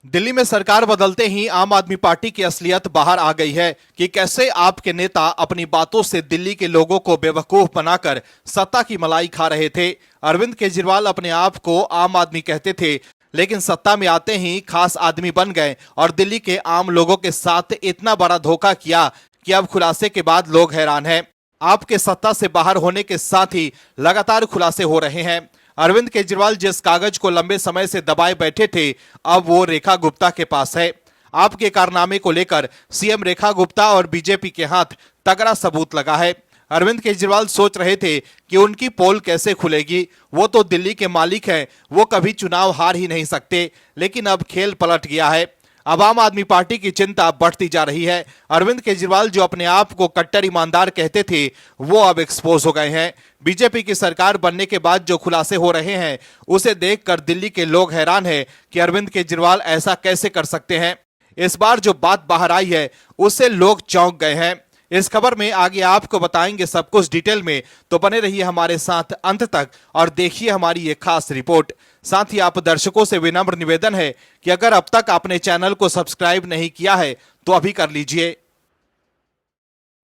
दिल्ली में सरकार बदलते ही आम आदमी पार्टी की असलियत बाहर आ गई है कि कैसे आपके नेता अपनी बातों से दिल्ली के लोगों को बेवकूफ बनाकर सत्ता की मलाई खा रहे थे। अरविंद केजरीवाल अपने आप को आम आदमी कहते थे, लेकिन सत्ता में आते ही खास आदमी बन गए और दिल्ली के आम लोगों के साथ इतना बड़ा धोखा किया कि अब खुलासे के बाद लोग हैरान हैं। आपके सत्ता से बाहर होने के साथ ही लगातार खुलासे हो रहे हैं। अरविंद केजरीवाल जिस कागज को लंबे समय से दबाए बैठे थे, अब वो रेखा गुप्ता के पास है। आपके कारनामे को लेकर सीएम रेखा गुप्ता और बीजेपी के हाथ तगड़ा सबूत लगा है। अरविंद केजरीवाल सोच रहे थे कि उनकी पोल कैसे खुलेगी, वो तो दिल्ली के मालिक हैं, वो कभी चुनाव हार ही नहीं सकते। लेकिन अब खेल पलट गया है। अब आम आदमी पार्टी की चिंता बढ़ती जा रही है। अरविंद केजरीवाल जो अपने आप को कट्टर ईमानदार कहते थे, वो अब एक्सपोज हो गए हैं। बीजेपी की सरकार बनने के बाद जो खुलासे हो रहे हैं, उसे देखकर दिल्ली के लोग हैरान हैं कि अरविंद केजरीवाल ऐसा कैसे कर सकते हैं। इस बार जो बात बाहर आई है, उससे लोग चौंक गए हैं। इस खबर में आगे आपको बताएंगे सब कुछ डिटेल में, तो बने रहिए हमारे साथ अंत तक और देखिए हमारी ये खास रिपोर्ट। साथ ही आप दर्शकों से विनम्र निवेदन है कि अगर अब तक आपने चैनल को सब्सक्राइब नहीं किया है तो अभी कर लीजिए।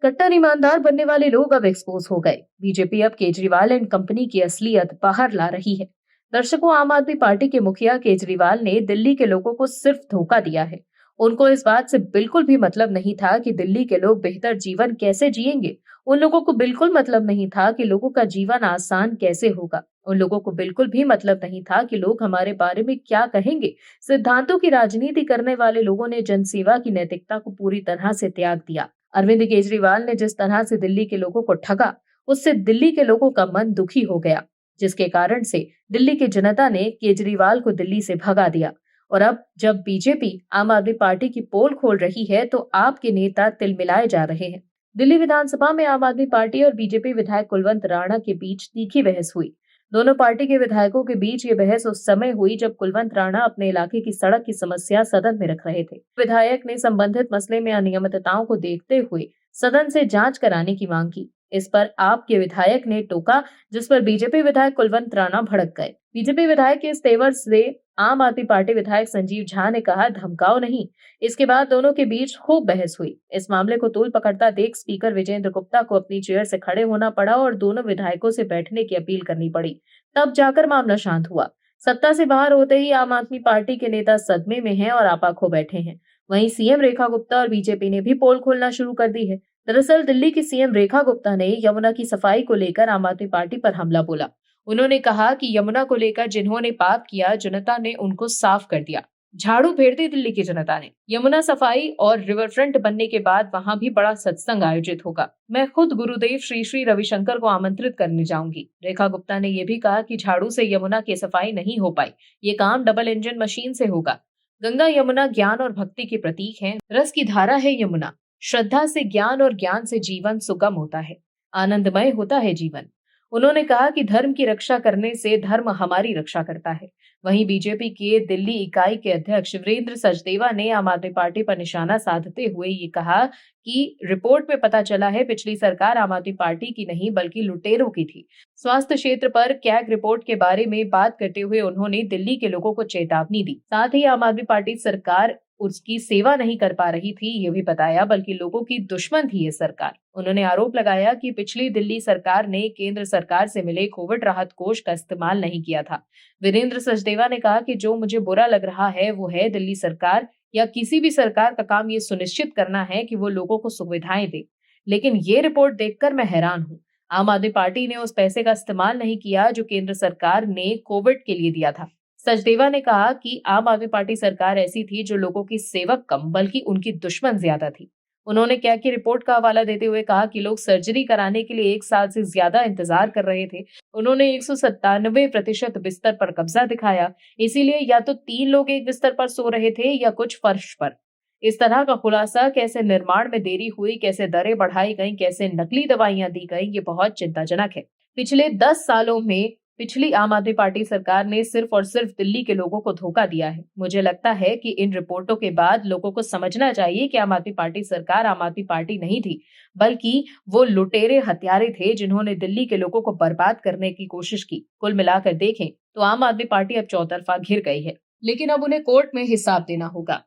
कट्टर ईमानदार बनने वाले लोग अब एक्सपोज हो गए। बीजेपी अब केजरीवाल एंड कंपनी की असलियत बाहर ला रही है। दर्शकों, आम आदमी पार्टी के मुखिया केजरीवाल ने दिल्ली के लोगों को सिर्फ धोखा दिया है। उनको इस बात से बिल्कुल भी मतलब नहीं था कि दिल्ली के लोग बेहतर जीवन कैसे जिएंगे। उन लोगों को बिल्कुल मतलब नहीं था कि लोगों का जीवन आसान कैसे होगा। उन लोगों को बिल्कुल भी मतलब नहीं था कि लोग हमारे बारे में क्या कहेंगे। सिद्धांतों की राजनीति करने वाले लोगों ने जनसेवा की नैतिकता को पूरी तरह से त्याग दिया। अरविंद केजरीवाल ने जिस तरह से दिल्ली के लोगों को ठगा, उससे दिल्ली के लोगों का मन दुखी हो गया, जिसके कारण से दिल्ली की जनता ने केजरीवाल को दिल्ली से भगा दिया। और अब जब बीजेपी आम आदमी पार्टी की पोल खोल रही है, तो आपके नेता तिलमिलाए जा रहे हैं। दिल्ली विधानसभा में आम आदमी पार्टी और बीजेपी विधायक कुलवंत राणा के बीच तीखी बहस हुई। दोनों पार्टी के विधायकों के बीच ये बहस उस समय हुई जब कुलवंत राणा अपने इलाके की सड़क की समस्या सदन में रख रहे थे। विधायक ने संबंधित मसले में अनियमितताओं को देखते हुए सदन से जांच कराने की मांग की। इस पर आप के विधायक ने टोका, जिस पर बीजेपी विधायक कुलवंत राणा भड़क गए। बीजेपी विधायक के इस तेवर से आम आदमी पार्टी विधायक संजीव झा ने कहा, धमकाओ नहीं। इसके बाद दोनों के बीच खूब बहस हुई। इस मामले को तूल पकड़ता देख स्पीकर विजेंद्र गुप्ता को अपनी चेयर से खड़े होना पड़ा और दोनों विधायकों से बैठने की अपील करनी पड़ी। तब जाकर मामला शांत हुआ। सत्ता से बाहर होते ही आम आदमी पार्टी के नेता सदमे में हैं और आपा खो बैठे हैं। वहीं सीएम रेखा गुप्ता और बीजेपी ने भी पोल खोलना शुरू कर दी है। दरअसल दिल्ली की सीएम रेखा गुप्ता ने यमुना की सफाई को लेकर आम आदमी पार्टी पर हमला बोला। उन्होंने कहा कि यमुना को लेकर जिन्होंने पाप किया, जनता ने उनको साफ कर दिया। झाड़ू फेर दी दिल्ली की जनता ने। यमुना सफाई और रिवर फ्रंट बनने के बाद वहां भी बड़ा सत्संग आयोजित होगा। मैं खुद गुरुदेव श्री श्री रविशंकर को आमंत्रित करने जाऊंगी। रेखा गुप्ता ने यह भी कहा कि झाड़ू से यमुना की सफाई नहीं हो पाई, ये काम डबल इंजन मशीन से होगा। गंगा यमुना ज्ञान और भक्ति के प्रतीक है। रस की धारा है यमुना। श्रद्धा से ज्ञान और ज्ञान से जीवन सुगम होता है, आनंदमय होता है जीवन। उन्होंने कहा कि धर्म की रक्षा करने से धर्म हमारी रक्षा करता है। वहीं बीजेपी के दिल्ली इकाई के अध्यक्ष वीरेंद्र सचदेवा ने आम आदमी पार्टी पर निशाना साधते हुए ये कहा कि रिपोर्ट में पता चला है पिछली सरकार आम आदमी पार्टी की नहीं बल्कि लुटेरों की थी। स्वास्थ्य क्षेत्र पर कैग रिपोर्ट के बारे में बात करते हुए उन्होंने दिल्ली के लोगों को चेतावनी दी। साथ ही आम आदमी पार्टी सरकार उसकी सेवा नहीं कर पा रही थी, ये भी बताया, बल्कि लोगों की दुश्मन थी ये सरकार। उन्होंने आरोप लगाया कि पिछली दिल्ली सरकार ने केंद्र सरकार से मिले कोविड राहत कोष का इस्तेमाल नहीं किया था। वीरेंद्र सचदेवा ने कहा कि जो मुझे बुरा लग रहा है वो है दिल्ली सरकार या किसी भी सरकार का काम ये सुनिश्चित करना है कि वो लोगों को सुविधाएं दे। लेकिन ये रिपोर्ट देखकर मैं हैरान हूँ। आम आदमी पार्टी ने उस पैसे का इस्तेमाल नहीं किया जो केंद्र सरकार ने कोविड के लिए दिया था। सचदेवा ने कहा कि आम आदमी पार्टी सरकार ऐसी थी जो लोगों की सेवक कम बल्कि उनकी दुश्मन ज्यादा थी। उन्होंने क्या की रिपोर्ट का हवाला देते हुए कहा कि लोग सर्जरी कराने के लिए 1 साल से ज्यादा इंतजार कर रहे थे। उन्होंने 197% बिस्तर पर कब्जा दिखाया, इसीलिए या तो 3 लोग एक बिस्तर पर सो रहे थे या कुछ फर्श पर। इस तरह का खुलासा, कैसे निर्माण में देरी हुई, कैसे दरें बढ़ाई गई, कैसे नकली दवाइयां दी गई, ये बहुत चिंताजनक है। पिछले 10 सालों में पिछली आम आदमी पार्टी सरकार ने सिर्फ और सिर्फ दिल्ली के लोगों को धोखा दिया है। मुझे लगता है कि इन रिपोर्टों के बाद लोगों को समझना चाहिए कि आम आदमी पार्टी सरकार आम आदमी पार्टी नहीं थी, बल्कि वो लुटेरे हत्यारे थे जिन्होंने दिल्ली के लोगों को बर्बाद करने की कोशिश की। कुल मिलाकर देखें तो आम आदमी पार्टी अब चौतरफा घिर गई है। लेकिन अब उन्हें कोर्ट में हिसाब देना होगा।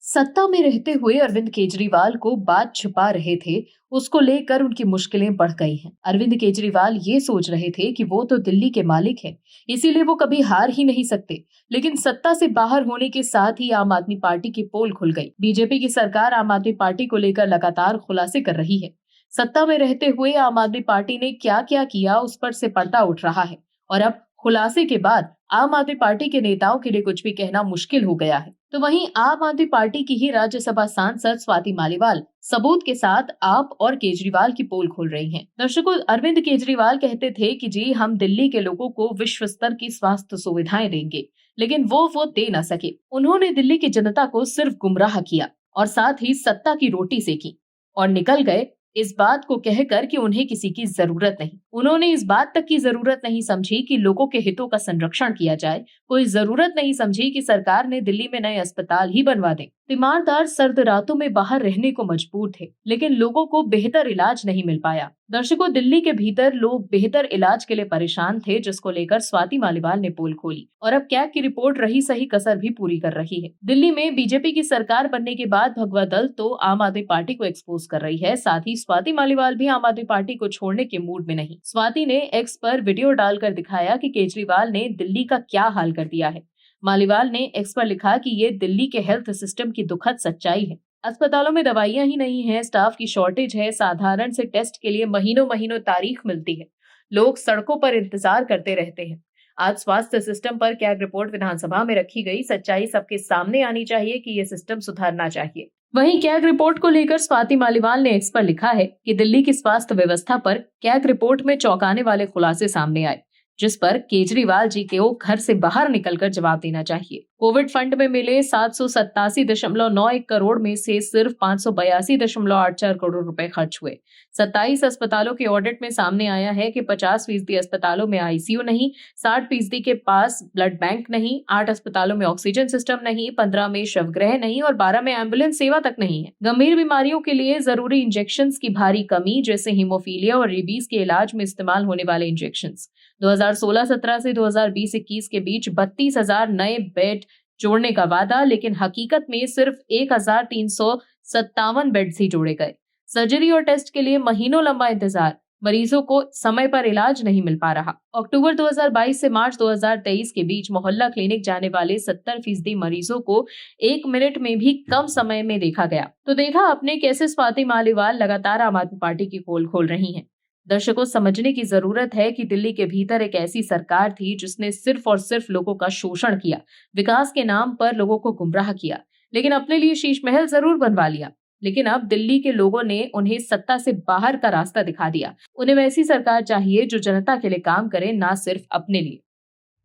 सत्ता में रहते हुए अरविंद केजरीवाल को बात छुपा रहे थे, उसको लेकर उनकी मुश्किलें बढ़ गई हैं। अरविंद केजरीवाल ये सोच रहे थे कि वो तो दिल्ली के मालिक हैं, इसीलिए वो कभी हार ही नहीं सकते। लेकिन सत्ता से बाहर होने के साथ ही आम आदमी पार्टी की पोल खुल गई। बीजेपी की सरकार आम आदमी पार्टी को लेकर लगातार खुलासे कर रही है। सत्ता में रहते हुए आम आदमी पार्टी ने क्या क्या किया, उस पर से पर्दा उठ रहा है और अब खुलासे के बाद आम आदमी पार्टी के नेताओं के लिए कुछ भी कहना मुश्किल हो गया है। तो वहीं आम आदमी पार्टी की ही राज्यसभा सांसद स्वाति मालीवाल सबूत के साथ आप और केजरीवाल की पोल खोल रही हैं। दर्शकों, अरविंद केजरीवाल कहते थे कि जी हम दिल्ली के लोगों को विश्व स्तर की स्वास्थ्य सुविधाएं देंगे, लेकिन वो दे न सके। उन्होंने दिल्ली की जनता को सिर्फ गुमराह किया और साथ ही सत्ता की रोटी सेकी और निकल गए इस बात को कहकर कि उन्हें किसी की जरूरत नहीं। उन्होंने इस बात तक की जरूरत नहीं समझी कि लोगों के हितों का संरक्षण किया जाए। कोई जरूरत नहीं समझी कि सरकार ने दिल्ली में नए अस्पताल ही बनवा दें। तीमारदार सर्द रातों में बाहर रहने को मजबूर थे, लेकिन लोगों को बेहतर इलाज नहीं मिल पाया। दर्शकों, दिल्ली के भीतर लोग बेहतर इलाज के लिए परेशान थे, जिसको लेकर स्वाति मालीवाल ने पोल खोली और अब कैग की रिपोर्ट रही सही कसर भी पूरी कर रही है। दिल्ली में बीजेपी की सरकार बनने के बाद भगवा दल तो आम आदमी पार्टी को एक्सपोज कर रही है, साथ ही स्वाति मालीवाल भी आम आदमी पार्टी को छोड़ने के मूड में नहीं। स्वाति ने एक्स पर वीडियो डालकर दिखाया कि केजरीवाल ने दिल्ली का क्या हाल कर दिया है। मालीवाल ने एक्स पर लिखा कि ये दिल्ली के हेल्थ सिस्टम की दुखद सच्चाई है। अस्पतालों में दवाइयां ही नहीं है, स्टाफ की शॉर्टेज है, साधारण से टेस्ट के लिए महीनों महीनों तारीख मिलती है, लोग सड़कों पर इंतजार करते रहते हैं। आज स्वास्थ्य सिस्टम पर कैग रिपोर्ट विधानसभा में रखी गई। सच्चाई सबके सामने आनी चाहिए कि ये सिस्टम सुधारना चाहिए। वहीं कैग रिपोर्ट को लेकर स्वाति मालीवाल ने एक्स पर लिखा है कि दिल्ली की स्वास्थ्य व्यवस्था पर कैग रिपोर्ट में चौंकाने वाले खुलासे सामने आए, जिस पर केजरीवाल जी को घर से बाहर निकलकर जवाब देना चाहिए। कोविड फंड में मिले 787.91 करोड़ में से सिर्फ 582.84 करोड़ रुपए खर्च हुए। 27 अस्पतालों के ऑडिट में सामने आया है कि 50% अस्पतालों में आईसीयू नहीं, 60% के पास ब्लड बैंक नहीं, 8 अस्पतालों में ऑक्सीजन सिस्टम नहीं, 15 में शवगृह नहीं और 12 में एम्बुलेंस सेवा तक नहीं है। गंभीर बीमारियों के लिए जरूरी इंजेक्शन की भारी कमी, जैसे हीमोफीलिया और रेबीज के इलाज में इस्तेमाल होने वाले इंजेक्शन। 2016-17 से 2020-21 के बीच 32,000 नए बेड जोड़ने का वादा, लेकिन हकीकत में सिर्फ 1,357 बेड्स ही जोड़े गए। सर्जरी और टेस्ट के लिए महीनों लंबा इंतजार, मरीजों को समय पर इलाज नहीं मिल पा रहा। अक्टूबर 2022 से मार्च 2023 के बीच मोहल्ला क्लिनिक जाने वाले 70% मरीजों को 1 मिनट में भी कम समय में देखा गया। तो देखा आपने कैसे स्वाति मालीवाल लगातार आम आदमी पार्टी की पोल खोल रही हैं। दर्शकों, समझने की जरूरत है कि दिल्ली के भीतर एक ऐसी सरकार थी जिसने सिर्फ और सिर्फ लोगों का शोषण किया, विकास के नाम पर लोगों को गुमराह किया, लेकिन अपने लिए शीश महल जरूर बनवा लिया। लेकिन अब दिल्ली के लोगों ने उन्हें सत्ता से बाहर का रास्ता दिखा दिया। उन्हें वैसी सरकार चाहिए जो जनता के लिए काम करे, ना सिर्फ अपने लिए।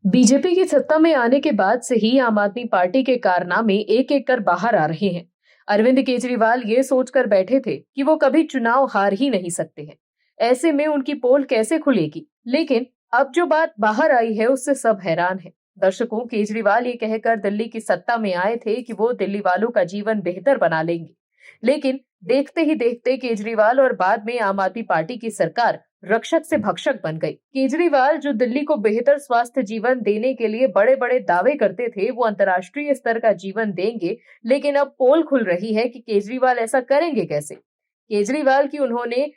बीजेपी की सत्ता में आने के बाद से ही आम आदमी पार्टी के कारनामे एक एक कर बाहर आ रहे हैं। अरविंद केजरीवाल ये सोचकर बैठे थे कि वो कभी चुनाव हार ही नहीं सकते हैं, ऐसे में उनकी पोल कैसे खुलेगी। लेकिन अब जो बात बाहर आई है उससे सब हैरान है। दर्शकों, केजरीवाल ये कहकर दिल्ली की सत्ता में आए थे कि वो दिल्ली वालों का जीवन बेहतर बना लेंगे, लेकिन देखते ही देखते केजरीवाल और बाद में आम आदमी पार्टी की सरकार रक्षक से भक्षक बन गई। केजरीवाल जो दिल्ली को बेहतर स्वास्थ्य जीवन देने के लिए बड़े बड़े दावे करते थे, वो अंतर्राष्ट्रीय स्तर का जीवन देंगे, लेकिन अब पोल खुल रही है कि केजरीवाल ऐसा करेंगे कैसे। केजरीवाल की उन्होंने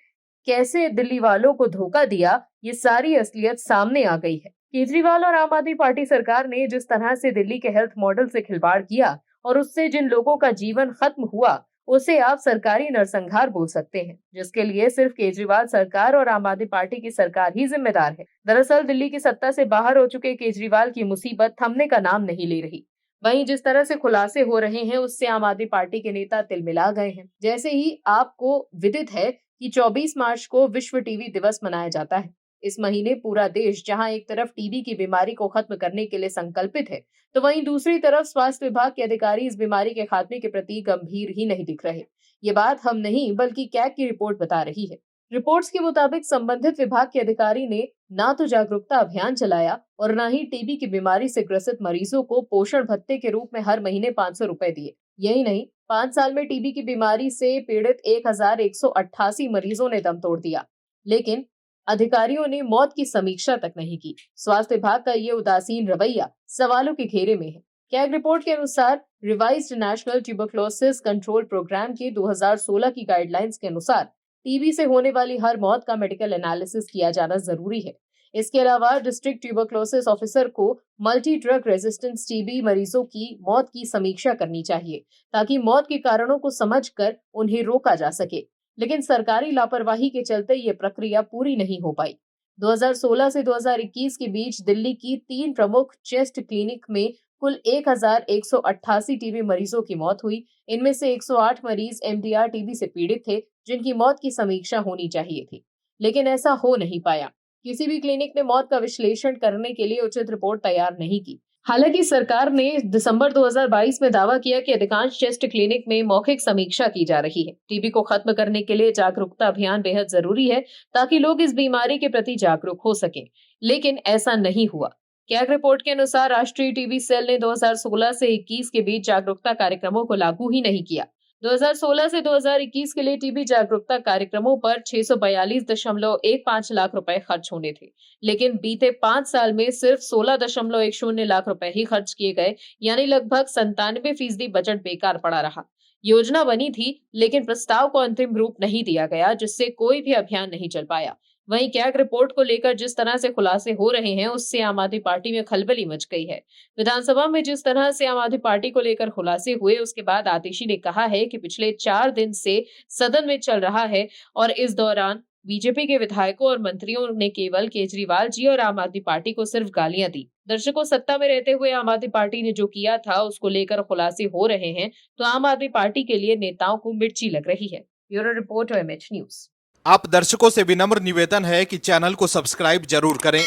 कैसे दिल्ली वालों को धोखा दिया, ये सारी असलियत सामने आ गई है। केजरीवाल और आम आदमी पार्टी सरकार ने जिस तरह से दिल्ली के हेल्थ मॉडल से खिलवाड़ किया और उससे जिन लोगों का जीवन खत्म हुआ, उसे आप सरकारी नरसंहार बोल सकते हैं, जिसके लिए सिर्फ केजरीवाल सरकार और आम आदमी पार्टी की सरकार ही जिम्मेदार है। दरअसल दिल्ली की सत्ता से बाहर हो चुके केजरीवाल की मुसीबत थमने का नाम नहीं ले रही। वहीं जिस तरह से खुलासे हो रहे हैं, उससे आम आदमी पार्टी के नेता तिलमिला गए हैं। जैसे ही आपको विदित है कि 24 मार्च को विश्व टीबी दिवस मनाया जाता है। इस महीने पूरा देश जहां एक तरफ टीबी की बीमारी को खत्म करने के लिए संकल्पित है, तो वहीं दूसरी तरफ स्वास्थ्य विभाग के अधिकारी इस बीमारी के खात्मे के प्रति गंभीर ही नहीं दिख रहे। ये बात हम नहीं बल्कि कैग की रिपोर्ट बता रही है। रिपोर्ट्स के मुताबिक संबंधित विभाग के अधिकारी ने ना तो जागरूकता अभियान चलाया और न ही टीबी की बीमारी से ग्रसित मरीजों को पोषण भत्ते के रूप में हर महीने 500 रुपए दिए। यही नहीं, 5 साल में टीबी की बीमारी से पीड़ित 1188 मरीजों ने दम तोड़ दिया, लेकिन अधिकारियों ने मौत की समीक्षा तक नहीं की। स्वास्थ्य विभाग का ये उदासीन रवैया सवालों के घेरे में है। कैग रिपोर्ट के अनुसार revised national tuberculosis control programme के 2016 की गाइडलाइंस के अनुसार टीबी से होने वाली हर मौत का मेडिकल एनालिसिस किया जाना जरूरी है। इसके अलावा डिस्ट्रिक्ट ट्यूबरक्लोसिस ऑफिसर को मल्टी ड्रग रेजिस्टेंस टीबी मरीजों की मौत की समीक्षा करनी चाहिए ताकि मौत के कारणों को समझकर उन्हें रोका जा सके। लेकिन सरकारी लापरवाही के चलते ये प्रक्रिया पूरी नहीं हो पाई। 2016 से 2021 के बीच दिल्ली की 3 प्रमुख चेस्ट क्लिनिक में कुल 1188 टीबी मरीजों की मौत हुई। इनमें से 108 मरीज एमडीआर टीबी से पीड़ित थे, जिनकी मौत की समीक्षा होनी चाहिए थी, लेकिन ऐसा हो नहीं पाया। किसी भी क्लिनिक ने मौत का विश्लेषण करने के लिए उचित रिपोर्ट तैयार नहीं की। हालांकि सरकार ने दिसंबर 2022 में दावा किया कि अधिकांश चेस्ट क्लिनिक में मौखिक समीक्षा की जा रही है। टीबी को खत्म करने के लिए जागरूकता अभियान बेहद जरूरी है ताकि लोग इस बीमारी के प्रति जागरूक हो सकें, लेकिन ऐसा नहीं हुआ। कैग रिपोर्ट के अनुसार राष्ट्रीय टीबी सेल ने 2016 से 21 के बीच जागरूकता कार्यक्रमों को लागू ही नहीं किया। 2016 से 2021 के लिए टीबी जागरूकता कार्यक्रमों पर 642.15 लाख रुपए खर्च होने थे, लेकिन बीते 5 साल में सिर्फ 16.10 लाख रुपए ही खर्च किए गए, यानी लगभग 97% बजट बेकार पड़ा रहा। योजना बनी थी, लेकिन प्रस्ताव को अंतिम रूप नहीं दिया गया, जिससे कोई भी अभियान नहीं चल पाया। वहीं कैग रिपोर्ट को लेकर जिस तरह से खुलासे हो रहे हैं, उससे आम आदमी पार्टी में खलबली मच गई है। विधानसभा में जिस तरह से आम आदमी पार्टी को लेकर खुलासे हुए, उसके बाद आतिशी ने कहा है कि पिछले 4 दिन से सदन में चल रहा है और इस दौरान बीजेपी के विधायकों और मंत्रियों ने केवल केजरीवाल जी और आम आदमी पार्टी को सिर्फ गालियां दी। दर्शकों, सत्ता में रहते हुए आम आदमी पार्टी ने जो किया था उसको लेकर खुलासे हो रहे हैं, तो आम आदमी पार्टी के लिए नेताओं को मिर्ची लग रही है। Bureau report OMH news. आप दर्शकों से विनम्र निवेदन है कि चैनल को सब्सक्राइब जरूर करें